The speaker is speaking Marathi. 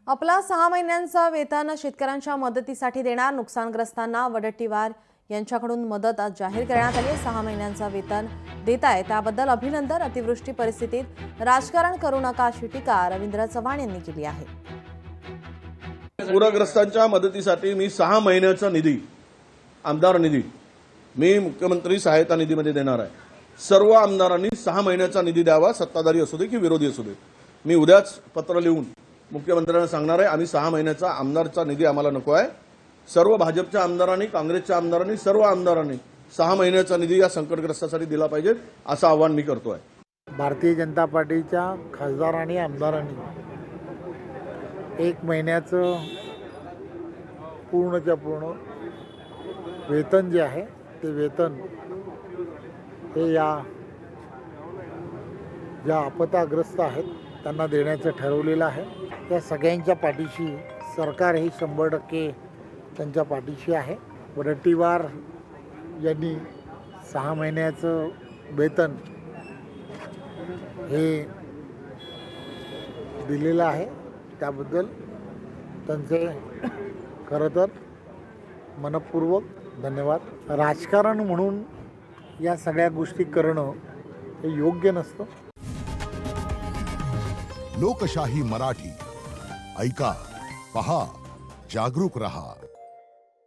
आपला 6 महिन्यांचा वेतन शेतकऱ्यांच्या मदतीसाठी देणार नुकसानग्रस्तांना वडट्टीवार यांच्याकडून मदत आज जाहीर करण्यात आली आहे। 6 महिन्यांचा वेतन देत आहे त्याबद्दल अभिनंदन। अतिवृष्टी परिस्थितीत राजकारण करू नका अशी टीका रवींद्र चव्हाण यांनी केली आहे। पूरग्रस्तांच्या मदतीसाठी मी 6 महिन्याचा निधी आमदार निधी मी मुख्यमंत्री सहायता निधीमध्ये देणार आहे। सर्व आमदारांनी 6 महिन्याचा निधी द्यावा, सत्ताधारी असू दे की विरोधी असू दे। मी उद्याच पत्र लिहून मुख्यमंत्र्यांना सांगणार आहे, आम्ही 6 महिन्याचा आमदारचा निधी आम्हाला नको आहे। सर्व भाजपच्या आमदारांनी, काँग्रेसच्या आमदारांनी, सर्व आमदारांनी 6 महिन्याचा निधी या संकटग्रस्तांसाठी दिला पाहिजे असं आवाहन मी करतोय। भारतीय जनता पार्टीच्या खासदारांनी आमदारांनी 1 महिन्याचं पूर्णच्या पूर्ण वेतन जे आहे ते वेतन हे या ज्या आपत्ताग्रस्त आहेत त्यांना देण्याचं ठरवलेलं आहे। या सगळ्यांच्या पाठीशी सरकार ही 100% त्यांच्या पाठीशी आहे। वडट्टीवार यांनी 6 महिन्याचं वेतन हे दिलेलं आहे, त्याबद्दल त्यांचे खरं तर मनपूर्वक धन्यवाद। राजकारण म्हणून या सगळ्या गोष्टी करणं हे योग्य नसतं। लोकशाही मराठी ऐका, पहा, जागरूक रहा।